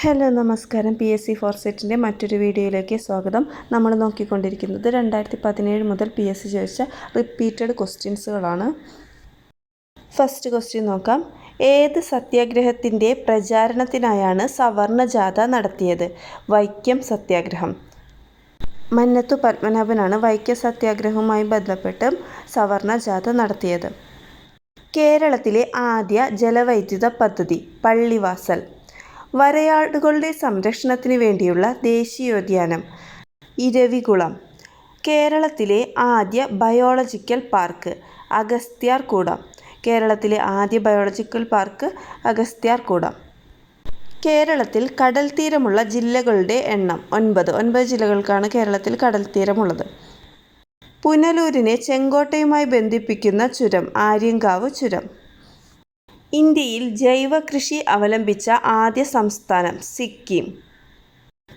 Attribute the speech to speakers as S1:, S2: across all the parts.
S1: Hello നമസ്കാരം. PSC ഫോർസെറ്റിൻ്റെ മറ്റൊരു വീഡിയോയിലേക്ക് സ്വാഗതം. നമ്മൾ നോക്കിക്കൊണ്ടിരിക്കുന്നത് 2017 മുതൽ PSC ചോദിച്ച റിപ്പീറ്റഡ് ക്വസ്റ്റ്യൻസുകളാണ്. ഫസ്റ്റ് ക്വസ്റ്റ്യൻ നോക്കാം. ഏത് സത്യാഗ്രഹത്തിൻ്റെ പ്രചാരണത്തിനായാണ് സവർണ ജാഥ നടത്തിയത്? വൈക്കം സത്യാഗ്രഹം. മന്നത്തു പത്മനാഭനാണ് വൈക്കം സത്യാഗ്രഹവുമായി ബന്ധപ്പെട്ട് സവർണ ജാഥ നടത്തിയത്. കേരളത്തിലെ ആദ്യ ജലവൈദ്യുത പദ്ധതി പള്ളിവാസൽ. വരയാടുകളുടെ സംരക്ഷണത്തിന് വേണ്ടിയുള്ള ദേശീയോദ്യാനം ഇരവികുളം. കേരളത്തിലെ ആദ്യ ബയോളജിക്കൽ പാർക്ക് അഗസ്ത്യാർകൂടം. കേരളത്തിലെ ആദ്യ ബയോളജിക്കൽ പാർക്ക് അഗസ്ത്യാർകൂടം. കേരളത്തിൽ കടൽ തീരമുള്ള ജില്ലകളുടെ എണ്ണം 9 ജില്ലകൾക്കാണ് കേരളത്തിൽ കടൽ തീരമുള്ളത്. പുനലൂരിനെ ചെങ്കോട്ടയുമായി ബന്ധിപ്പിക്കുന്ന ചുരം ആര്യങ്കാവ് ചുരം. ഇന്ത്യയിൽ ജൈവ കൃഷി അവലംബിച്ച ആദ്യ സംസ്ഥാനം സിക്കിം.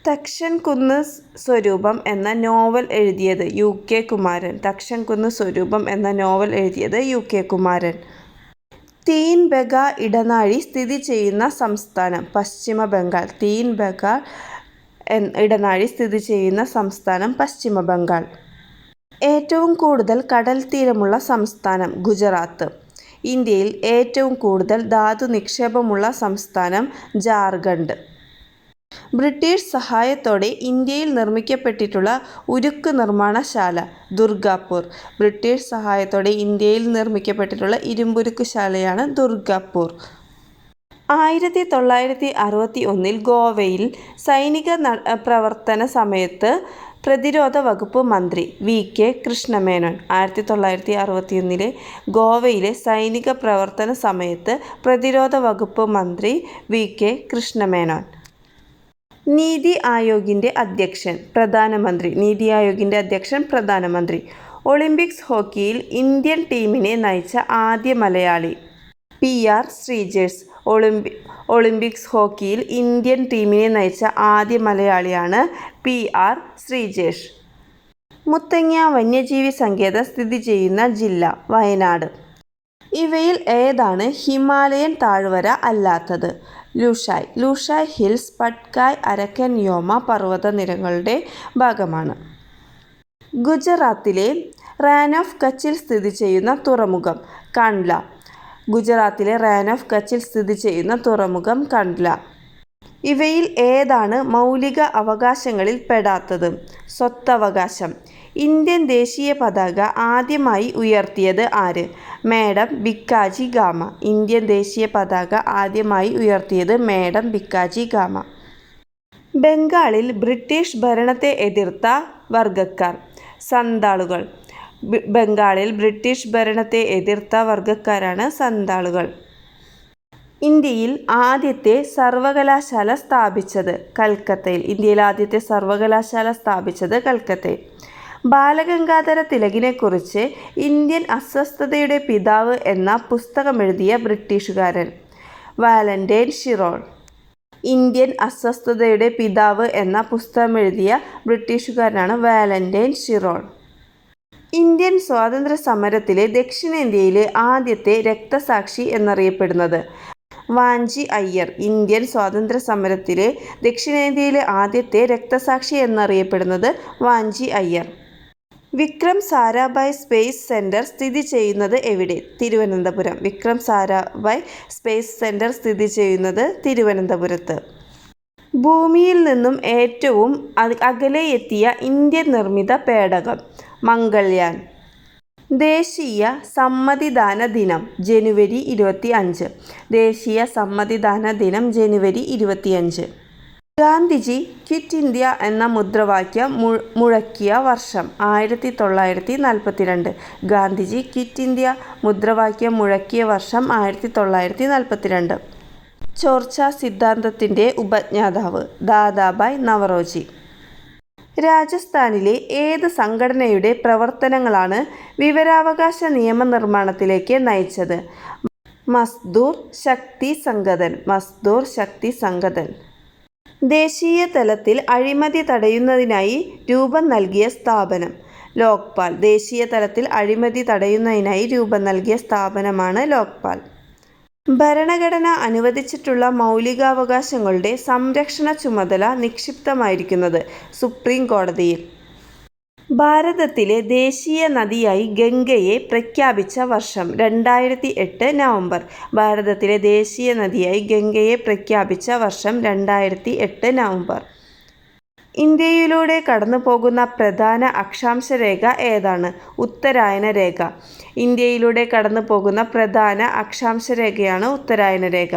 S1: തക്ഷൻ കുന്ന് സ്വരൂപം എന്ന നോവൽ എഴുതിയത് UK കുമാരൻ. തക്ഷൻ കുന്ന് സ്വരൂപം എന്ന നോവൽ എഴുതിയത് UK കുമാരൻ. തീൻ ബഗ ഇടനാഴി സ്ഥിതി ചെയ്യുന്ന സംസ്ഥാനം പശ്ചിമ ബംഗാൾ. തീൻ ബഗ ഇടനാഴി സ്ഥിതി ചെയ്യുന്ന സംസ്ഥാനം പശ്ചിമ ബംഗാൾ. ഏറ്റവും കൂടുതൽ കടൽ തീരമുള്ള സംസ്ഥാനം ഗുജറാത്ത്. ഇന്ത്യയിൽ ഏറ്റവും കൂടുതൽ ധാതു നിക്ഷേപമുള്ള സംസ്ഥാനം ജാർഖണ്ഡ്. ബ്രിട്ടീഷ് സഹായത്തോടെ ഇന്ത്യയിൽ നിർമ്മിക്കപ്പെട്ടിട്ടുള്ള ഉരുക്ക് നിർമ്മാണശാല ദുർഗാപൂർ. ബ്രിട്ടീഷ് സഹായത്തോടെ ഇന്ത്യയിൽ നിർമ്മിക്കപ്പെട്ടിട്ടുള്ള ഇരുമ്പുരുക്ക് ശാലയാണ് ദുർഗാപൂർ. 1961 ഗോവയിൽ സൈനിക പ്രവർത്തന സമയത്ത് പ്രതിരോധ വകുപ്പ് മന്ത്രി VK കൃഷ്ണമേനോൻ. 1961 ഗോവയിലെ സൈനിക പ്രവർത്തന സമയത്ത് പ്രതിരോധ വകുപ്പ് മന്ത്രി VK കൃഷ്ണമേനോൻ. നീതി ആയോഗിൻ്റെ അധ്യക്ഷൻ പ്രധാനമന്ത്രി. നീതി ആയോഗിൻ്റെ അധ്യക്ഷൻ പ്രധാനമന്ത്രി. ഒളിമ്പിക്സ് ഹോക്കിയിൽ ഇന്ത്യൻ ടീമിനെ നയിച്ച ആദ്യ മലയാളി PR ശ്രീജേഷ്. ഒളിമ്പിക്സ് ഹോക്കിയിൽ ഇന്ത്യൻ ടീമിനെ നയിച്ച ആദ്യ മലയാളിയാണ് PR ശ്രീജേഷ്. മുത്തങ്ങ വന്യജീവി സങ്കേതം സ്ഥിതി ചെയ്യുന്ന ജില്ല വയനാട്. ഇവയിൽ ഏതാണ് ഹിമാലയൻ താഴ്വര അല്ലാത്തത്? ലൂഷായ്. ലൂഷായ് ഹിൽസ് പട്കായ് അരക്കൻ യോമ പർവ്വതനിരകളുടെ ഭാഗമാണ്. ഗുജറാത്തിലെ റാൻ ഓഫ് കച്ചിൽ സ്ഥിതി ചെയ്യുന്ന തുറമുഖം കാണ്ഡ്ല. ഗുജറാത്തിലെ റാൻ ഓഫ് കച്ചിൽ സ്ഥിതി ചെയ്യുന്ന തുറമുഖം കാണ്ഡ്ല. ഇവയിൽ ഏതാണ് മൗലിക അവകാശങ്ങളിൽ പെടാത്തത്? സ്വത്തവകാശം. ഇന്ത്യൻ ദേശീയ പതാക ആദ്യമായി ഉയർത്തിയത് ആര്? Madam Bhikaji gamma. ഇന്ത്യൻ ദേശീയ പതാക ആദ്യമായി ഉയർത്തിയത് മാഡം ഭിക്കാജി ഗാമ. ബംഗാളിൽ ബ്രിട്ടീഷ് ഭരണത്തെ എതിർത്ത വർഗക്കാർ സന്താളുകൾ. ബംഗാളിൽ ബ്രിട്ടീഷ് ഭരണത്തെ എതിർത്ത വർഗക്കാരാണ് സന്താളുകൾ. ഇന്ത്യയിൽ ആദ്യത്തെ സർവകലാശാല സ്ഥാപിച്ചത് കൽക്കത്തയിൽ. ഇന്ത്യയിൽ ആദ്യത്തെ സർവകലാശാല സ്ഥാപിച്ചത് കൽക്കത്തയിൽ. ബാലഗംഗാധര തിലകിനെക്കുറിച്ച് ഇന്ത്യൻ അസ്വസ്ഥതയുടെ പിതാവ് എന്ന പുസ്തകമെഴുതിയ ബ്രിട്ടീഷുകാരൻ വാലന്റൈൻ ഷിറോൾ. ഇന്ത്യൻ അസ്വസ്ഥതയുടെ പിതാവ് എന്ന പുസ്തകമെഴുതിയ ബ്രിട്ടീഷുകാരനാണ് വാലന്റൈൻ ഷിറോൾ. ഇന്ത്യൻ സ്വാതന്ത്ര്യ സമരത്തിലെ ദക്ഷിണേന്ത്യയിലെ ആദ്യത്തെ രക്തസാക്ഷി എന്നറിയപ്പെടുന്നത് വാഞ്ചി അയ്യർ. ഇന്ത്യൻ സ്വാതന്ത്ര്യ സമരത്തിലെ ദക്ഷിണേന്ത്യയിലെ ആദ്യത്തെ രക്തസാക്ഷി എന്നറിയപ്പെടുന്നത് വാഞ്ചി അയ്യർ. വിക്രം സാരാഭായ് സ്പേസ് സെൻറ്റർ സ്ഥിതി ചെയ്യുന്നത് എവിടെ? തിരുവനന്തപുരം. വിക്രം സാരാഭായ് സ്പേസ് സെൻറ്റർ സ്ഥിതി ചെയ്യുന്നത് തിരുവനന്തപുരത്ത്. ഭൂമിയിൽ നിന്നും ഏറ്റവും അകലെ എത്തിയ ഇന്ത്യൻ നിർമ്മിത പേടകം മംഗൾയാൻ. ദേശീയ സമ്മതിദാന ദിനം ജനുവരി 25. ദേശീയ സമ്മതിദാന ദിനം ജനുവരി 25. ഗാന്ധിജി ക്വിറ്റ് ഇന്ത്യ എന്ന മുദ്രാവാക്യം മുഴക്കിയ വർഷം 1942. ഗാന്ധിജി ക്വിറ്റ് ഇന്ത്യ മുദ്രാവാക്യം മുഴക്കിയ വർഷം 1942. ചോർച്ചാ സിദ്ധാന്തത്തിൻ്റെ ഉപജ്ഞാതാവ് ദാദാഭായ് നവറോജി. രാജസ്ഥാനിലെ ഏത് സംഘടനയുടെ പ്രവർത്തനങ്ങളാണ് വിവരാവകാശ നിയമനിർമ്മാണത്തിലേക്ക് നയിച്ചത്? മസ്ദൂർ ശക്തി സംഗതൻ. മസ്ദൂർ ശക്തി സംഗതൻ. ദേശീയ തലത്തിൽ അഴിമതി തടയുന്നതിനായി രൂപം നൽകിയ സ്ഥാപനം ലോക്പാൽ. ദേശീയ തലത്തിൽ അഴിമതി തടയുന്നതിനായി രൂപം നൽകിയ സ്ഥാപനമാണ് ലോക്പാൽ. ഭരണഘടന അനുവദിച്ചിട്ടുള്ള മൗലികാവകാശങ്ങളുടെ സംരക്ഷണ ചുമതല നിക്ഷിപ്തമായിരിക്കുന്നത് സുപ്രീം കോടതിയിൽ. ഭാരതത്തിലെ ദേശീയ നദിയായി ഗംഗയെ പ്രഖ്യാപിച്ച വർഷം 2008 നവംബർ. ഭാരതത്തിലെ ദേശീയ നദിയായി ഗംഗയെ പ്രഖ്യാപിച്ച വർഷം 2008 നവംബർ. ഇന്ത്യയിലൂടെ കടന്നുപോകുന്ന പ്രധാന അക്ഷാംശ രേഖ ഏതാണ്? ഉത്തരായന രേഖ. ഇന്ത്യയിലൂടെ കടന്നുപോകുന്ന പ്രധാന അക്ഷാംശ രേഖയാണ് ഉത്തരായന രേഖ.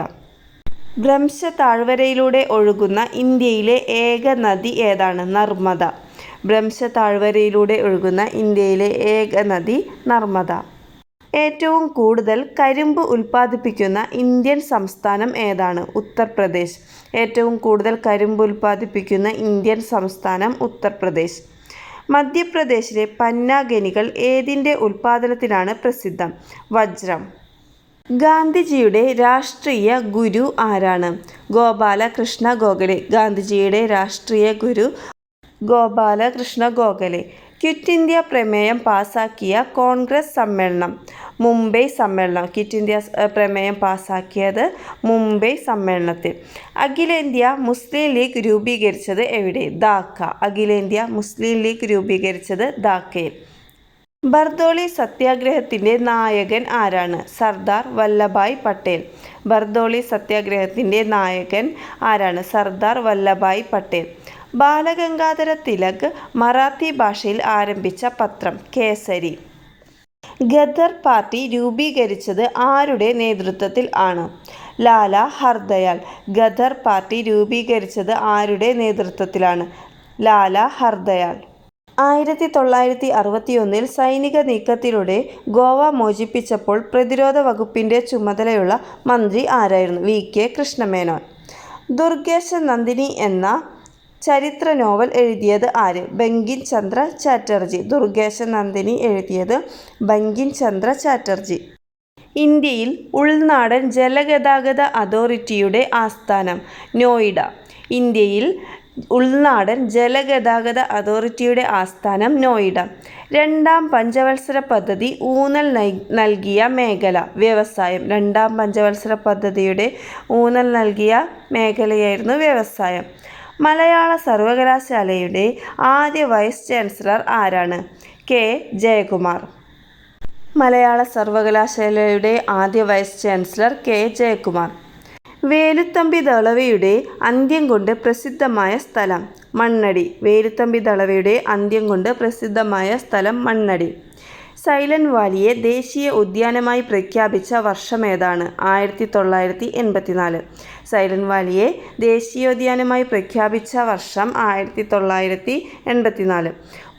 S1: ഭ്രംശ താഴ്വരയിലൂടെ ഒഴുകുന്ന ഇന്ത്യയിലെ ഏക നദി ഏതാണ്? നർമ്മദ. ഭ്രംശ താഴ്വരയിലൂടെ ഒഴുകുന്ന ഇന്ത്യയിലെ ഏക നദി നർമ്മദ. ഏറ്റവും കൂടുതൽ കരിമ്പ് ഉൽപ്പാദിപ്പിക്കുന്ന ഇന്ത്യൻ സംസ്ഥാനം ഏതാണ്? ഉത്തർപ്രദേശ്. ഏറ്റവും കൂടുതൽ കരിമ്പ് ഉൽപ്പാദിപ്പിക്കുന്ന ഇന്ത്യൻ സംസ്ഥാനം ഉത്തർപ്രദേശ്. മധ്യപ്രദേശിലെ പന്ന ഖനികൾ ഏതിൻ്റെ ഉൽപ്പാദനത്തിനാണ് പ്രസിദ്ധം? വജ്രം. ഗാന്ധിജിയുടെ രാഷ്ട്രീയ ഗുരു ആരാണ്? ഗോപാലകൃഷ്ണ ഗോഖലെ. ഗാന്ധിജിയുടെ രാഷ്ട്രീയ ഗുരു ഗോപാലകൃഷ്ണ ഗോഖലെ. ക്വിറ്റ് ഇന്ത്യ പ്രമേയം പാസാക്കിയ കോൺഗ്രസ് സമ്മേളനം? മുംബൈ സമ്മേളനം. ക്വിറ്റ് ഇന്ത്യ പ്രമേയം പാസാക്കിയത് മുംബൈ സമ്മേളനത്തിൽ. അഖിലേന്ത്യാ മുസ്ലിം ലീഗ് രൂപീകരിച്ചത് എവിടെ? ധാക്ക. അഖിലേന്ത്യാ മുസ്ലിം ലീഗ് രൂപീകരിച്ചത് ധാക്കയിൽ. ബർദോളി സത്യാഗ്രഹത്തിൻ്റെ നായകൻ ആരാണ്? സർദാർ വല്ലഭായ് പട്ടേൽ. ബർദോളി സത്യാഗ്രഹത്തിൻ്റെ നായകൻ ആരാണ്? സർദാർ വല്ലഭായ് പട്ടേൽ. ബാലഗംഗാധര തിലക് മറാത്തി ഭാഷയിൽ ആരംഭിച്ച പത്രം? കേസരി. ഗദർ പാർട്ടി രൂപീകരിച്ചത് ആരുടെ നേതൃത്വത്തിൽ ആണ്? ലാല ഹർദയാൽ. ഗദർ പാർട്ടി രൂപീകരിച്ചത് ആരുടെ നേതൃത്വത്തിലാണ്? ലാല ഹർദയാൽ. 1961 സൈനിക നീക്കത്തിലൂടെ ഗോവ മോചിപ്പിച്ചപ്പോൾ പ്രതിരോധ വകുപ്പിൻ്റെ ചുമതലയുള്ള മന്ത്രി ആരായിരുന്നു? വി. കെ. കൃഷ്ണമേനോൻ. ദുർഗേശ നന്ദിനി എന്ന ചരിത്ര നോവൽ എഴുതിയത് ആര്? ബങ്കിം ചന്ദ്ര ചാറ്റർജി. ദുർഗേശ നന്ദിനി എഴുതിയത് ബങ്കിം ചന്ദ്ര ചാറ്റർജി. ഇന്ത്യയിൽ ഉൾനാടൻ ജലഗതാഗത അതോറിറ്റിയുടെ ആസ്ഥാനം? നോയിഡ. ഇന്ത്യയിൽ ഉൾനാടൻ ജലഗതാഗത അതോറിറ്റിയുടെ ആസ്ഥാനം നോയിഡ. രണ്ടാം പഞ്ചവത്സര പദ്ധതി ഊന്നൽ നൽകിയ മേഖല? വ്യവസായം. രണ്ടാം പഞ്ചവത്സര പദ്ധതിയുടെ ഊന്നൽ നൽകിയ മേഖലയായിരുന്നു വ്യവസായം. മലയാള സർവകലാശാലയുടെ ആദ്യ വൈസ് ചാൻസലർ ആരാണ്? കെ. ജയകുമാർ. മലയാള സർവകലാശാലയുടെ ആദ്യ vice chancellor K. Jayakumar. Veluthampi ദളവയുടെ അന്ത്യം കൊണ്ട് പ്രസിദ്ധമായ സ്ഥലം? മണ്ണടി. വേലുത്തമ്പി ദളവയുടെ അന്ത്യം കൊണ്ട് പ്രസിദ്ധമായ സ്ഥലം മണ്ണടി. സൈലന്റ് വാലിയെ ദേശീയ ഉദ്യാനമായി പ്രഖ്യാപിച്ച വർഷമേതാണ്? 1984. സൈലന്റ് വാലിയെ ദേശീയോദ്യാനമായി പ്രഖ്യാപിച്ച വർഷം 1984.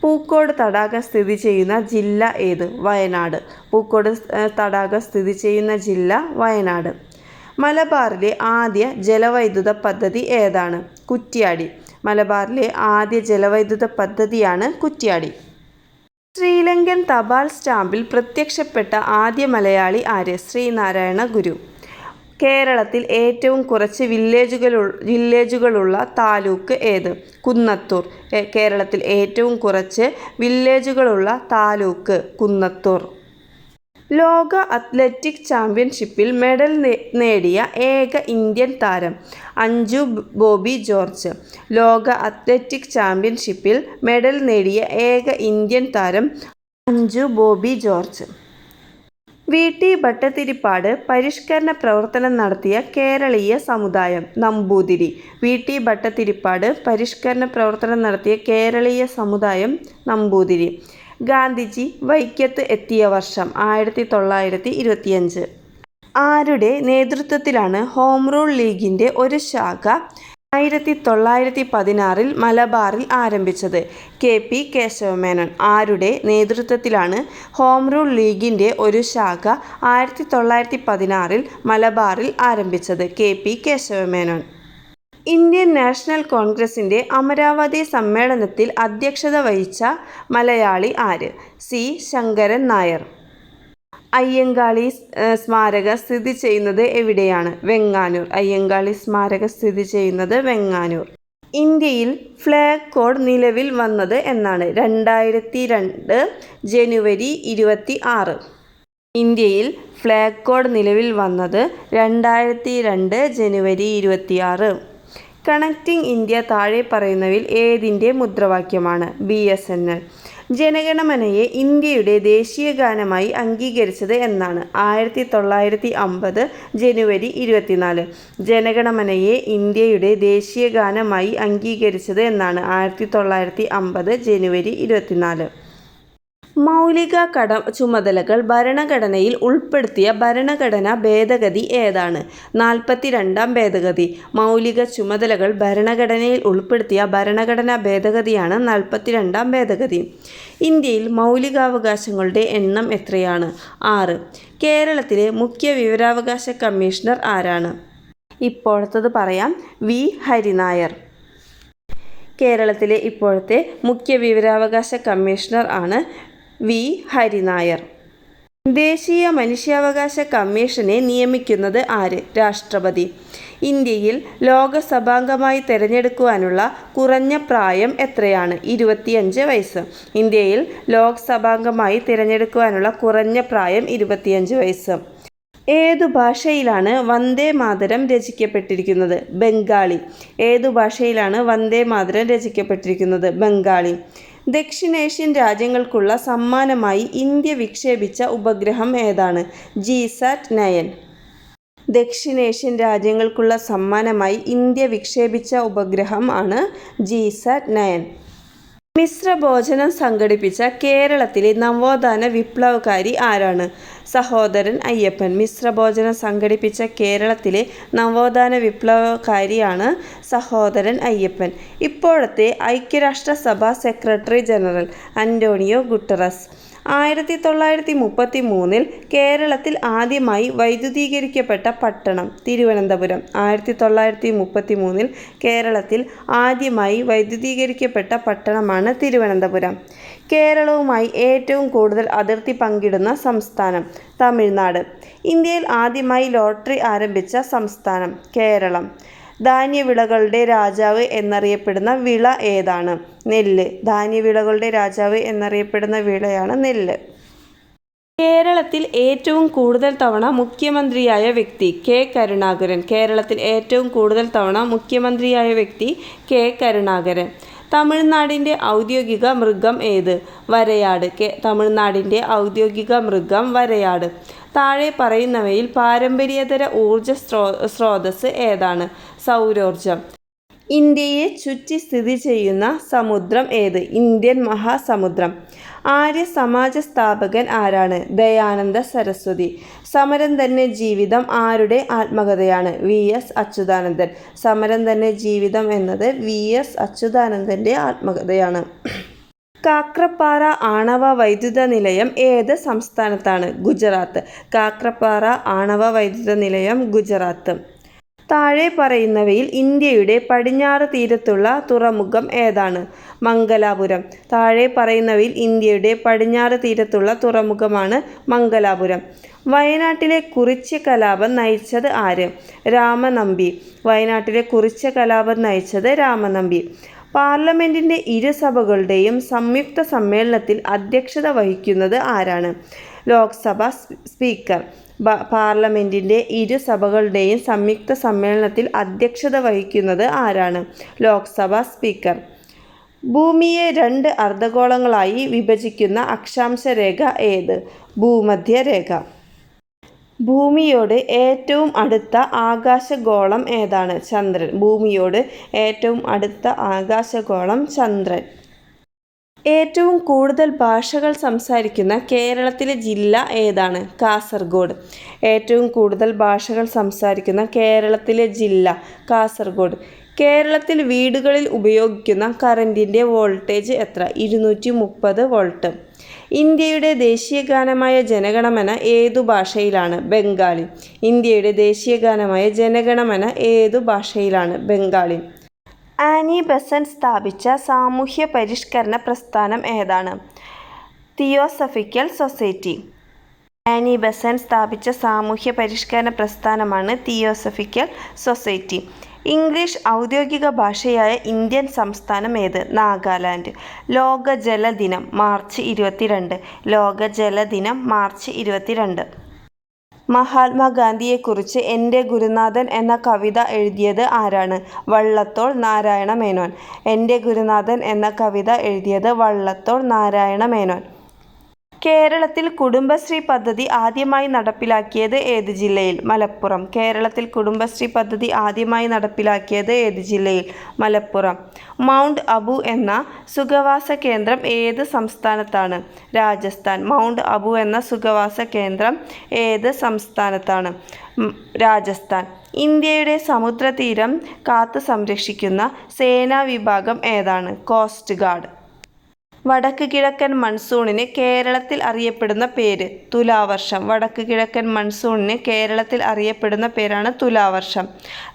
S1: പൂക്കോട് തടാകം സ്ഥിതി ചെയ്യുന്ന ജില്ല ഏത്? വയനാട്. പൂക്കോട് തടാകം സ്ഥിതി ചെയ്യുന്ന ജില്ല വയനാട്. മലബാറിലെ ആദ്യ ജലവൈദ്യുത പദ്ധതി ഏതാണ്? കുറ്റ്യാടി. മലബാറിലെ ആദ്യ ജലവൈദ്യുത പദ്ധതിയാണ് കുറ്റ്യാടി. ശ്രീലങ്കൻ തപാൽ സ്റ്റാമ്പിൽ പ്രത്യക്ഷപ്പെട്ട ആദ്യ മലയാളി ആര്? ശ്രീനാരായണ ഗുരു. കേരളത്തിൽ ഏറ്റവും കുറച്ച് വില്ലേജുകളുള്ള താലൂക്ക് ഏത്? കുന്നത്തൂർ. കേരളത്തിൽ ഏറ്റവും കുറച്ച് വില്ലേജുകളുള്ള താലൂക്ക് കുന്നത്തൂർ. ലോക അത്ലറ്റിക് ചാമ്പ്യൻഷിപ്പിൽ മെഡൽ നേടിയ ഏക ഇന്ത്യൻ താരം? അഞ്ജു ബോബി ജോർജ്. ലോക അത്ലറ്റിക് ചാമ്പ്യൻഷിപ്പിൽ മെഡൽ നേടിയ ഏക ഇന്ത്യൻ താരം അഞ്ജു ബോബി ജോർജ്. വി. ടി. ഭട്ടതിരിപ്പാട് പരിഷ്കരണ പ്രവർത്തനം നടത്തിയ കേരളീയ സമുദായം? നമ്പൂതിരി. വി. ടി. ഭട്ടതിരിപ്പാട് പരിഷ്കരണ പ്രവർത്തനം നടത്തിയ കേരളീയ സമുദായം നമ്പൂതിരി. ഗാന്ധിജി വൈക്കത്ത് എത്തിയ വർഷം? 1925. ആരുടെ നേതൃത്വത്തിലാണ് ഹോം റൂൾ ലീഗിൻ്റെ ഒരു ശാഖ 1916 മലബാറിൽ ആരംഭിച്ചത്? കെ. പി. കേശവമേനോൻ. ആരുടെ നേതൃത്വത്തിലാണ് ഹോം റൂൾ ലീഗിൻ്റെ ഒരു ശാഖ 1916 മലബാറിൽ ആരംഭിച്ചത്? K. P. Kesava Menon. Indian National കോൺഗ്രസിൻ്റെ അമരാവതി സമ്മേളനത്തിൽ അധ്യക്ഷത വഹിച്ച മലയാളി ആര്? സി. ശങ്കരൻ നായർ. അയ്യങ്കാളി സ്മാരകം സ്ഥിതി ചെയ്യുന്നത് എവിടെയാണ്? വെങ്ങാനൂർ. അയ്യങ്കാളി സ്മാരകം സ്ഥിതി ചെയ്യുന്നത് വെങ്ങാനൂർ. ഇന്ത്യയിൽ ഫ്ലാഗ് കോഡ് നിലവിൽ വന്നത് എന്നാണ്? 2002 ജനുവരി 26. ഇന്ത്യയിൽ ഫ്ലാഗ് കോഡ് നിലവിൽ വന്നത് 2002 ജനുവരി 26. കണക്റ്റിംഗ് ഇന്ത്യ താഴെ പറയുന്നവയിൽ ഏതിൻ്റെ മുദ്രാവാക്യമാണ്? BSNL. ജനഗണമനയെ ഇന്ത്യയുടെ ദേശീയ ഗാനമായി അംഗീകരിച്ചത് എന്നാണ്? 1950 ജനുവരി 24. ജനഗണമനയെ ഇന്ത്യയുടെ ദേശീയ ഗാനമായി അംഗീകരിച്ചത് എന്നാണ്? 1950 ജനുവരി 24. മൗലിക ചുമതലകൾ ഭരണഘടനയിൽ ഉൾപ്പെടുത്തിയ ഭരണഘടനാ ഭേദഗതി ഏതാണ്? 42ാം ഭേദഗതി. മൗലിക ചുമതലകൾ ഭരണഘടനയിൽ ഉൾപ്പെടുത്തിയ ഭരണഘടനാ ഭേദഗതിയാണ് 42ാം ഭേദഗതി. ഇന്ത്യയിൽ മൗലികാവകാശങ്ങളുടെ എണ്ണം എത്രയാണ്? 6. കേരളത്തിലെ മുഖ്യ വിവരാവകാശ കമ്മീഷണർ ആരാണ്? ഇപ്പോഴത്തത് പറയാം. വി ഹരിനായർ. കേരളത്തിലെ ഇപ്പോഴത്തെ മുഖ്യ വിവരാവകാശ കമ്മീഷണർ ആണ് വി ഹരിനായർ. ദേശീയ മനുഷ്യാവകാശ കമ്മീഷനെ നിയമിക്കുന്നത് ആര്? രാഷ്ട്രപതി. ഇന്ത്യയിൽ ലോകസഭാംഗമായി തിരഞ്ഞെടുക്കുവാനുള്ള കുറഞ്ഞ പ്രായം എത്രയാണ്? 25 വയസ്സ്. ഇന്ത്യയിൽ ലോക്സഭാംഗമായി തിരഞ്ഞെടുക്കുവാനുള്ള കുറഞ്ഞ പ്രായം 25 വയസ്സ്. ഏതു ഭാഷയിലാണ് വന്ദേ മാതരം രചിക്കപ്പെട്ടിരിക്കുന്നത്? ബംഗാളി. ഏതു ഭാഷയിലാണ് വന്ദേ മാതരം രചിക്കപ്പെട്ടിരിക്കുന്നത്? ബംഗാളി. ദക്ഷിണേഷ്യൻ രാജ്യങ്ങൾക്കുള്ള സമ്മാനമായി ഇന്ത്യ വിക്ഷേപിച്ച ഉപഗ്രഹം ഏതാണ്? GSAT-9. ദക്ഷിണേഷ്യൻ രാജ്യങ്ങൾക്കുള്ള സമ്മാനമായി ഇന്ത്യ വിക്ഷേപിച്ച ഉപഗ്രഹം ആണ് GSAT-9. മിശ്രഭോജനം സംഘടിപ്പിച്ച കേരളത്തിലെ നവോത്ഥാന വിപ്ലവകാരി ആരാണ്? സഹോദരൻ അയ്യപ്പൻ. മിശ്രഭോജനം സംഘടിപ്പിച്ച കേരളത്തിലെ നവോത്ഥാന വിപ്ലവകാരിയാണ് സഹോദരൻ അയ്യപ്പൻ. ഇപ്പോഴത്തെ ഐക്യരാഷ്ട്രസഭ സെക്രട്ടറി ജനറൽ അന്റോണിയോ ഗുട്ടറസ്. 1933 കേരളത്തിൽ ആദ്യമായി വൈദ്യുതീകരിക്കപ്പെട്ട പട്ടണം? തിരുവനന്തപുരം. 1933 കേരളത്തിൽ ആദ്യമായി വൈദ്യുതീകരിക്കപ്പെട്ട പട്ടണമാണ് തിരുവനന്തപുരം. കേരളവുമായി ഏറ്റവും കൂടുതൽ അതിർത്തി പങ്കിടുന്ന സംസ്ഥാനം? തമിഴ്നാട്. ഇന്ത്യയിൽ ആദ്യമായി ലോട്ടറി ആരംഭിച്ച സംസ്ഥാനം? കേരളം. ധാന്യവിളകളുടെ രാജാവ് എന്നറിയപ്പെടുന്ന വിള ഏതാണ്? നെല്ല്. ധാന്യവിളകളുടെ രാജാവ് എന്നറിയപ്പെടുന്ന വിളയാണ് നെല്ല്. കേരളത്തിൽ ഏറ്റവും കൂടുതൽ തവണ മുഖ്യമന്ത്രിയായ വ്യക്തി? കെ കരുണാകരൻ. കേരളത്തിൽ ഏറ്റവും കൂടുതൽ തവണ മുഖ്യമന്ത്രിയായ വ്യക്തി കെ കരുണാകരൻ. തമിഴ്നാടിൻ്റെ ഔദ്യോഗിക മൃഗം ഏത്? വരയാട്. തമിഴ്നാടിൻ്റെ ഔദ്യോഗിക മൃഗം വരയാട്. താഴെ പറയുന്നവയിൽ പാരമ്പര്യേതര ഊർജ സ്രോതസ് ഏതാണ്? സൗരോർജം. ഇന്ത്യയെ ചുറ്റി സ്ഥിതി ചെയ്യുന്ന സമുദ്രം ഏത്? ഇന്ത്യൻ മഹാസമുദ്രം. ആര്യ സമാജ സ്ഥാപകൻ ആരാണ്? ദയാനന്ദ സരസ്വതി. സമരം തന്നെ ജീവിതം ആരുടെ ആത്മകഥയാണ്? VS അച്യുതാനന്ദൻ. സമരം തന്നെ ജീവിതം എന്നത് VS അച്യുതാനന്ദൻ്റെ ആത്മകഥയാണ്. കാക്രപ്പാറ ആണവ വൈദ്യുത നിലയം ഏത് സംസ്ഥാനത്താണ്? ഗുജറാത്ത്. കാക്രപ്പാറ ആണവ വൈദ്യുത നിലയം ഗുജറാത്ത്. താഴെ പറയുന്നവയിൽ ഇന്ത്യയുടെ പടിഞ്ഞാറ് തീരത്തുള്ള തുറമുഖം ഏതാണ്? മംഗലാപുരം. താഴെ പറയുന്നവയിൽ ഇന്ത്യയുടെ പടിഞ്ഞാറ് തീരത്തുള്ള തുറമുഖമാണ് മംഗലാപുരം. വയനാട്ടിലെ കുറിച്യ കലാപം നയിച്ചത് ആര്? രാമനമ്പി. വയനാട്ടിലെ കുറിച്യ കലാപം നയിച്ചത് രാമനമ്പി. പാർലമെൻറ്റിൻ്റെ ഇരുസഭകളുടെയും സംയുക്ത സമ്മേളനത്തിൽ അധ്യക്ഷത വഹിക്കുന്നത് ആരാണ്? ലോക്സഭ സ്പീക്കർ. പാർലമെൻറ്റിൻ്റെ ഇരുസഭകളുടെയും സംയുക്ത സമ്മേളനത്തിൽ അധ്യക്ഷത വഹിക്കുന്നത് ആരാണ്? ലോക്സഭ സ്പീക്കർ. ഭൂമിയെ 2 അർദ്ധഗോളങ്ങളായി വിഭജിക്കുന്ന അക്ഷാംശ രേഖ ഏത്? ഭൂമധ്യരേഖ. ഭൂമിയോട് ഏറ്റവും അടുത്ത ആകാശഗോളം ഏതാണ്? ചന്ദ്രൻ. ഭൂമിയോട് ഏറ്റവും അടുത്ത ആകാശഗോളം ചന്ദ്രൻ. ഏറ്റവും കൂടുതൽ ഭാഷകൾ സംസാരിക്കുന്ന കേരളത്തിലെ ജില്ല ഏതാണ്? കാസർഗോഡ്. ഏറ്റവും കൂടുതൽ ഭാഷകൾ സംസാരിക്കുന്ന കേരളത്തിലെ ജില്ല കാസർഗോഡ്. കേരളത്തിൽ വീടുകളിൽ ഉപയോഗിക്കുന്ന കറണ്ടിൻ്റെ വോൾട്ടേജ് എത്ര? 230 വോൾട്ട്. ഇന്ത്യയുടെ ദേശീയ ഗാനമായ ജനഗണമന ഏതു ഭാഷയിലാണ്? ബംഗാളി. ഇന്ത്യയുടെ ദേശീയ ഗാനമായ ജനഗണമന ഏതു ഭാഷയിലാണ്? ബംഗാളി. ആനി ബസന്റ് സ്ഥാപിച്ച സാമൂഹ്യ പരിഷ്കരണ പ്രസ്ഥാനം ഏതാണ്? Theosophical society. ആനി ബസന്റ് സ്ഥാപിച്ച സാമൂഹ്യ പരിഷ്കരണ പ്രസ്ഥാനമാണ് തിയോസഫിക്കൽ സൊസൈറ്റി. ഇംഗ്ലീഷ് ഔദ്യോഗിക ഭാഷയായ ഇന്ത്യൻ സംസ്ഥാനം ഏത്? നാഗാലാൻഡ്. ലോക ജലദിനം മാർച്ച് 22. ലോക ജലദിനം മാർച്ച് 22. മഹാത്മാഗാന്ധിയെക്കുറിച്ച് എൻ്റെ ഗുരുനാഥൻ എന്ന കവിത എഴുതിയത് ആരാണ്? വള്ളത്തോൾ നാരായണ മേനോൻ. എൻ്റെ ഗുരുനാഥൻ എന്ന കവിത എഴുതിയത് വള്ളത്തോൾ നാരായണ മേനോൻ. കേരളത്തിൽ കുടുംബശ്രീ പദ്ധതി ആദ്യമായി നടപ്പിലാക്കിയത് ഏത് ജില്ലയിൽ? മലപ്പുറം. കേരളത്തിൽ കുടുംബശ്രീ പദ്ധതി ആദ്യമായി നടപ്പിലാക്കിയത് ഏത് ജില്ലയിൽ? മലപ്പുറം. മൗണ്ട് അബു എന്ന സുഖവാസ കേന്ദ്രം ഏത് സംസ്ഥാനത്താണ്? രാജസ്ഥാൻ. മൗണ്ട് അബു എന്ന സുഖവാസ കേന്ദ്രം ഏത് സംസ്ഥാനത്താണ്? രാജസ്ഥാൻ. ഇന്ത്യയുടെ സമുദ്രതീരം കാത്തു സംരക്ഷിക്കുന്ന സേനാ വിഭാഗം ഏതാണ്? Coast guard. വടക്ക് കിഴക്കൻ മൺസൂണിന് കേരളത്തിൽ അറിയപ്പെടുന്ന പേര്? തുലാവർഷം. വടക്ക് കിഴക്കൻ മൺസൂണിന് കേരളത്തിൽ അറിയപ്പെടുന്ന പേരാണ് തുലാവർഷം.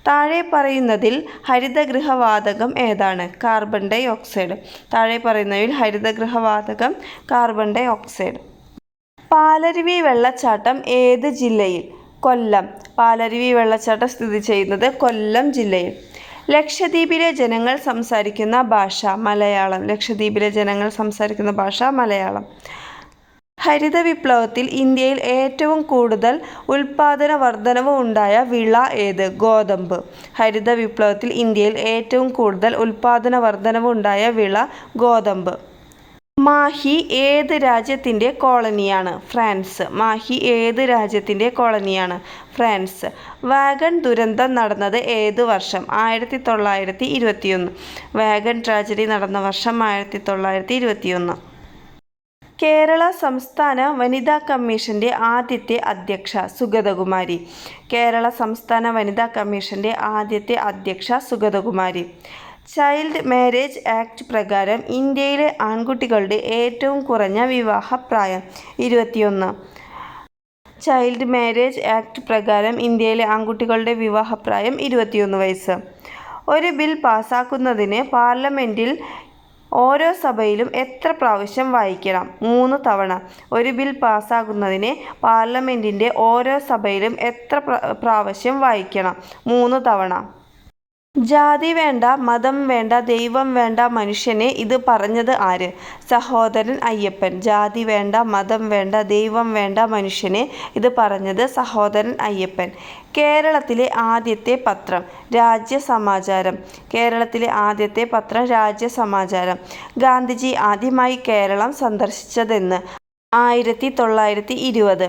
S1: താഴെ പറയുന്നതിൽ ഹരിതഗൃഹവാതകം ഏതാണ്? Carbon dioxide. താഴെ പറയുന്നതിൽ ഹരിതഗൃഹവാതകം കാർബൺ ഡൈ ഓക്സൈഡ്. പാലരുവി വെള്ളച്ചാട്ടം ഏത് ജില്ലയിൽ? കൊല്ലം. പാലരുവി വെള്ളച്ചാട്ടം സ്ഥിതി ചെയ്യുന്നത് കൊല്ലം ജില്ലയിൽ. ലക്ഷദ്വീപിലെ ജനങ്ങൾ സംസാരിക്കുന്ന ഭാഷ? മലയാളം. ലക്ഷദ്വീപിലെ ജനങ്ങൾ സംസാരിക്കുന്ന ഭാഷ മലയാളം. ഹരിത വിപ്ലവത്തിൽ ഇന്ത്യയിൽ ഏറ്റവും കൂടുതൽ ഉൽപാദന വർധനവ് ഉണ്ടായ വിള ഏത്? ഗോതമ്പ്. ഹരിത വിപ്ലവത്തിൽ ഇന്ത്യയിൽ ഏറ്റവും കൂടുതൽ ഉൽപാദന വർധനവ് ഉണ്ടായ വിള ഗോതമ്പ്. മാഹി ഏത് രാജ്യത്തിൻ്റെ കോളനിയാണ്? ഫ്രാൻസ്. മാഹി ഏത് രാജ്യത്തിൻ്റെ കോളനിയാണ്? ഫ്രാൻസ്. വാഗൺ ദുരന്തം നടന്നത് ഏത് വർഷം? 1921. വാഗൺ ട്രാജഡി നടന്ന വർഷം 1921. കേരള സംസ്ഥാന വനിതാ കമ്മീഷൻ്റെ ആദ്യത്തെ അധ്യക്ഷ സുഗതകുമാരി. കേരള സംസ്ഥാന വനിതാ കമ്മീഷൻ്റെ ആദ്യത്തെ അധ്യക്ഷ സുഗതകുമാരി. ചൈൽഡ് മാരേജ് ആക്ട് പ്രകാരം ഇന്ത്യയിലെ ആൺകുട്ടികളുടെ ഏറ്റവും കുറഞ്ഞ വിവാഹപ്രായം? 21. ചൈൽഡ് മാരേജ് ആക്ട് പ്രകാരം ഇന്ത്യയിലെ ആൺകുട്ടികളുടെ വിവാഹപ്രായം 21 വയസ്സ്. ഒരു ബിൽ പാസ്സാക്കുന്നതിന് പാർലമെൻറ്റിൽ ഓരോ സഭയിലും എത്ര പ്രാവശ്യം വായിക്കണം? 3 തവണ. ഒരു ബിൽ പാസ്സാകുന്നതിന് പാർലമെൻറ്റിൻ്റെ ഓരോ സഭയിലും എത്ര പ്രാവശ്യം വായിക്കണം? 3 തവണ. ജാതി വേണ്ട, മതം വേണ്ട, ദൈവം വേണ്ട മനുഷ്യനെ ഇത് പറഞ്ഞത് ആര്? സഹോദരൻ അയ്യപ്പൻ. ജാതി വേണ്ട, മതം വേണ്ട, ദൈവം വേണ്ട മനുഷ്യനെ ഇത് പറഞ്ഞത് സഹോദരൻ അയ്യപ്പൻ. കേരളത്തിലെ ആദ്യത്തെ പത്രം? രാജ്യസമാചാരം. കേരളത്തിലെ ആദ്യത്തെ പത്രം രാജ്യസമാചാരം. ഗാന്ധിജി ആദ്യമായി കേരളം സന്ദർശിച്ചതെന്ന്? 1920.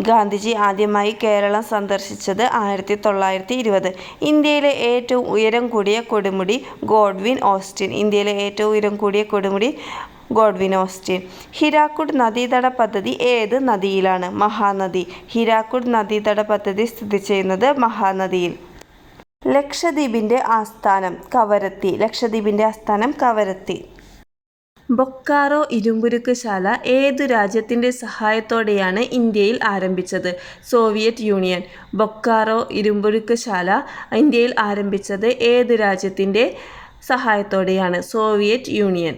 S1: ഗാന്ധിജി ആദ്യമായി കേരളം സന്ദർശിച്ചത് 1920. ഇന്ത്യയിലെ ഏറ്റവും ഉയരം കൂടിയ കൊടുമുടി? Godwin Austin. ഇന്ത്യയിലെ ഏറ്റവും ഉയരം കൂടിയ കൊടുമുടി ഗോഡ്വിൻ ഓസ്റ്റിൻ. ഹിരാക്കുഡ് നദീതട പദ്ധതി ഏത് നദിയിലാണ്? മഹാനദി. ഹിരാക്കുഡ് നദീതട പദ്ധതി സ്ഥിതി ചെയ്യുന്നത് മഹാനദിയിൽ. ലക്ഷദ്വീപിൻ്റെ ആസ്ഥാനം? കവരത്തി. ലക്ഷദ്വീപിൻ്റെ ആസ്ഥാനം കവരത്തി. ബൊക്കാറോ ഇരുമ്പുരുക്ക് ശാല ഏതു രാജ്യത്തിൻ്റെ സഹായത്തോടെയാണ് ഇന്ത്യയിൽ ആരംഭിച്ചത്? Soviet union. ബൊക്കാറോ ഇരുമ്പുരുക്ക് ശാല ഇന്ത്യയിൽ ആരംഭിച്ചത് ഏതു രാജ്യത്തിൻ്റെ സഹായത്തോടെയാണ്? Soviet union.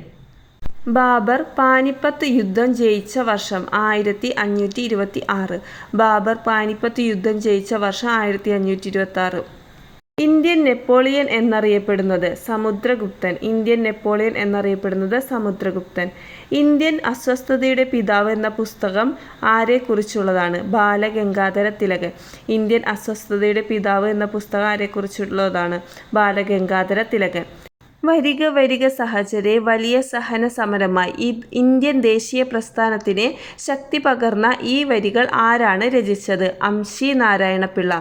S1: ബാബർ പാനിപ്പത്ത് യുദ്ധം ജയിച്ച വർഷം? 1526. ബാബർ പാനിപ്പത്ത് യുദ്ധം ജയിച്ച വർഷം 1526. ഇന്ത്യൻ നെപ്പോളിയൻ എന്നറിയപ്പെടുന്നത്? സമുദ്രഗുപ്തൻ. ഇന്ത്യൻ നെപ്പോളിയൻ എന്നറിയപ്പെടുന്നത് സമുദ്രഗുപ്തൻ. ഇന്ത്യൻ അസ്വസ്ഥതയുടെ പിതാവ് എന്ന പുസ്തകം ആരെക്കുറിച്ചുള്ളതാണ്? ബാലഗംഗാധര തിലകൻ. ഇന്ത്യൻ അസ്വസ്ഥതയുടെ പിതാവ് എന്ന പുസ്തകം ആരെക്കുറിച്ചുള്ളതാണ്? ബാലഗംഗാധര തിലകൻ. വരിക വരിക സഹചരെ വലിയ സഹന സമരമായി ഇന്ത്യൻ ദേശീയ പ്രസ്ഥാനത്തിന് ശക്തി പകർന്ന ഈ വരികൾ ആരാണ് രചിച്ചത്? അംശി നാരായണപിള്ള.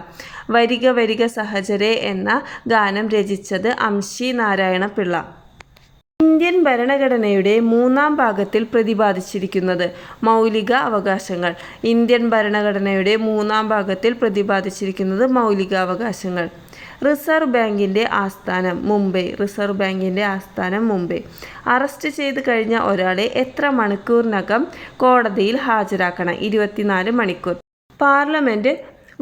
S1: വരിക വരിക സഹചരെ എന്ന ഗാനം രചിച്ചത് അംശി നാരായണപിള്ള. ഇന്ത്യൻ ഭരണഘടനയുടെ 3-ാം ഭാഗത്തിൽ പ്രതിപാദിച്ചിരിക്കുന്നത്? മൗലിക അവകാശങ്ങൾ. ഇന്ത്യൻ ഭരണഘടനയുടെ 3-ാം ഭാഗത്തിൽ പ്രതിപാദിച്ചിരിക്കുന്നത് മൗലികാവകാശങ്ങൾ. റിസർവ് ബാങ്കിൻ്റെ ആസ്ഥാനം? മുംബൈ. റിസർവ് ബാങ്കിൻ്റെ ആസ്ഥാനം മുംബൈ. അറസ്റ്റ് ചെയ്ത് കഴിഞ്ഞ ഒരാളെ എത്ര മണിക്കൂറിനകം കോടതിയിൽ ഹാജരാക്കണം? 24 മണിക്കൂർ. പാർലമെൻറ്റ്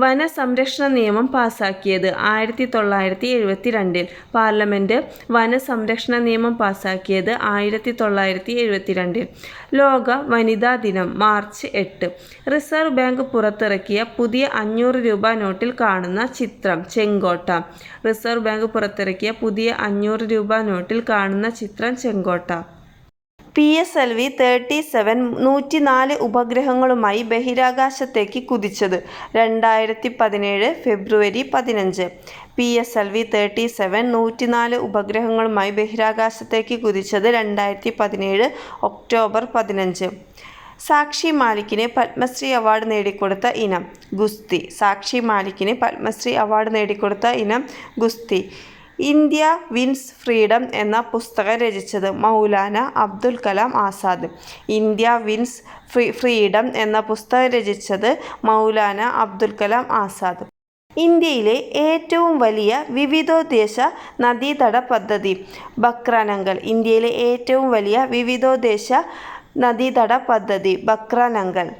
S1: വനസംരക്ഷണ നിയമം പാസാക്കിയത് 1972. പാർലമെൻറ്റ് വനസംരക്ഷണ നിയമം പാസാക്കിയത് 1972. ലോക വനിതാ ദിനം മാർച്ച് 8. റിസർവ് ബാങ്ക് പുറത്തിറക്കിയ പുതിയ 500 രൂപ നോട്ടിൽ കാണുന്ന ചിത്രം ചെങ്കോട്ട. റിസർവ് ബാങ്ക് പുറത്തിറക്കിയ പുതിയ 500 രൂപ നോട്ടിൽ കാണുന്ന ചിത്രം ചെങ്കോട്ട. PSLV 37 104 ഉപഗ്രഹങ്ങളുമായി ബഹിരാകാശത്തേക്ക് കുതിച്ചത് 2017 ഫെബ്രുവരി 15. PSLV 37 104 ഉപഗ്രഹങ്ങളുമായി ബഹിരാകാശത്തേക്ക് കുതിച്ചത് 2017 October 15. സാക്ഷി മാലിക്കിന് പത്മശ്രീ അവാർഡ് നേടിക്കൊടുത്ത ഇനം ഗുസ്തി. സാക്ഷി മാലിക്കിന് പത്മശ്രീ അവാർഡ് നേടിക്കൊടുത്ത ഇനം ഗുസ്തി. ഇന്ത്യ വിൻസ് ഫ്രീഡം എന്ന പുസ്തകം രചിച്ചത് മൗലാന Abdul Kalam Azad. India wins freedom എന്ന പുസ്തകം രചിച്ചത് മൗലാന അബ്ദുൽ കലാം ആസാദ്. ഇന്ത്യയിലെ ഏറ്റവും വലിയ വിവിധോദ്ദേശ നദീതട പദ്ധതി ബക്രാനങ്കൽ. ഇന്ത്യയിലെ ഏറ്റവും വലിയ വിവിധോദ്ദേശ നദീതട പദ്ധതി ബക്രാനങ്കൽ.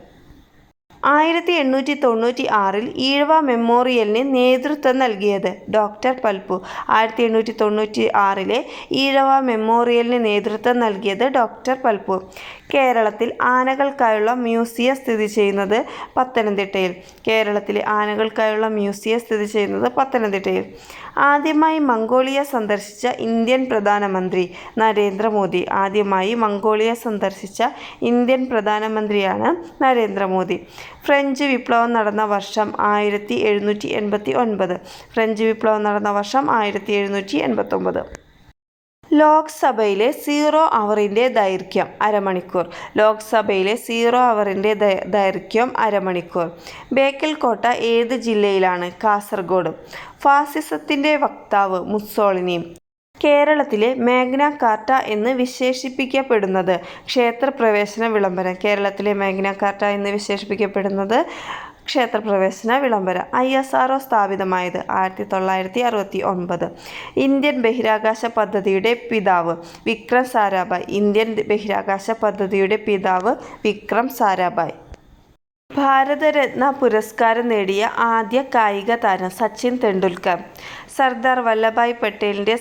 S1: 1896 ഈഴവ മെമ്മോറിയലിന് നേതൃത്വം നൽകിയത് ഡോക്ടർ പൽപു. 1896 ഈഴവ മെമ്മോറിയലിന് നേതൃത്വം നൽകിയത് ഡോക്ടർ പൽപു. കേരളത്തിൽ ആനകൾക്കായുള്ള മ്യൂസിയം സ്ഥിതി ചെയ്യുന്നത് പത്തനംതിട്ടയിൽ. കേരളത്തിലെ ആനകൾക്കായുള്ള മ്യൂസിയം സ്ഥിതി ചെയ്യുന്നത് പത്തനംതിട്ടയിൽ. ആദ്യമായി മംഗോളിയ സന്ദർശിച്ച ഇന്ത്യൻ പ്രധാനമന്ത്രി നരേന്ദ്രമോദി. ആദ്യമായി മംഗോളിയ സന്ദർശിച്ച ഇന്ത്യൻ പ്രധാനമന്ത്രിയാണ് നരേന്ദ്രമോദി. ഫ്രഞ്ച് വിപ്ലവം നടന്ന വർഷം 1789. ഫ്രഞ്ച് വിപ്ലവം നടന്ന വർഷം 1789. ലോക്സഭയിലെ 0 അവറിൻ്റെ ദൈർഘ്യം അരമണിക്കൂർ. ലോക്സഭയിലെ 0 അവറിൻ്റെ ദൈർഘ്യം അരമണിക്കൂർ. ബേക്കൽ കോട്ട ഏത് ജില്ലയിലാണ്? കാസർഗോഡ്. ഫാസിസത്തിൻ്റെ വക്താവ് മുസോളിനി. കേരളത്തിലെ മാഗ്ന കാർട്ട എന്ന് വിശേഷിപ്പിക്കപ്പെടുന്നത് ക്ഷേത്രപ്രവേശന വിളംബരം. കേരളത്തിലെ മാഗ്ന കാർട്ട എന്ന് വിശേഷിപ്പിക്കപ്പെടുന്നത് ക്ഷേത്രപ്രവേശന വിളംബരം. ISRO സ്ഥാപിതമായത് 1969. ഇന്ത്യൻ ബഹിരാകാശ പദ്ധതിയുടെ പിതാവ് വിക്രം സാരാഭായ്. ഇന്ത്യൻ ബഹിരാകാശ പദ്ധതിയുടെ പിതാവ് വിക്രം സാരാഭായ്. ഭാരതരത്ന പുരസ്കാരം നേടിയ ആദ്യ കായിക താരം സച്ചിൻ തെണ്ടുൽക്കർ. സർദാർ വല്ലഭായ് പട്ടേലിൻ്റെ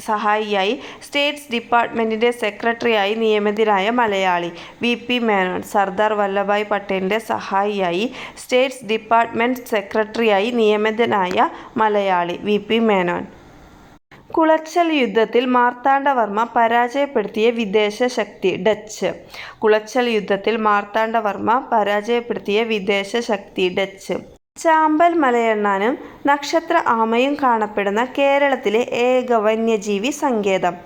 S1: സഹായിയായി സ്റ്റേറ്റ്സ് ഡിപ്പാർട്ട്മെൻറ്റിൻ്റെ സെക്രട്ടറിയായി നിയമിതനായ മലയാളി VP മേനോൻ. സർദാർ വല്ലഭായ് പട്ടേലിൻ്റെ സഹായിയായി സ്റ്റേറ്റ്സ് ഡിപ്പാർട്ട്മെൻറ്റ് സെക്രട്ടറിയായി നിയമിതനായ മലയാളി VP മേനോൻ. കുളച്ചൽ യുദ്ധത്തിൽ മാർത്താണ്ഡവർമ്മ പരാജയപ്പെടുത്തിയ വിദേശ ശക്തി ഡച്ച്. കുളച്ചൽ യുദ്ധത്തിൽ മാർത്താണ്ഡവർമ്മ പരാജയപ്പെടുത്തിയ വിദേശ ശക്തി ഡച്ച്. ചാമ്പൽ മലയണ്ണാനും നക്ഷത്ര ആമയും കാണപ്പെടുന്ന കേരളത്തിലെ ഏക വന്യജീവി സങ്കേതം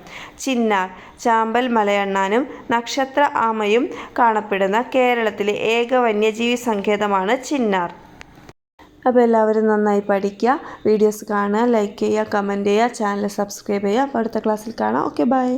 S1: ചിന്നാർ. ചാമ്പൽ മലയണ്ണാനും നക്ഷത്ര ആമയും കാണപ്പെടുന്ന കേരളത്തിലെ ഏക വന്യജീവി സങ്കേതമാണ് ചിന്നാർ. അപ്പോൾ എല്ലാവരും നന്നായി പഠിക്കുക, വീഡിയോസ് കാണുക, ലൈക്ക് ചെയ്യുക, കമൻറ്റ് ചെയ്യുക, ചാനൽ സബ്സ്ക്രൈബ് ചെയ്യുക. അപ്പോൾ അടുത്ത ക്ലാസ്സിൽ കാണാം. Okay, by.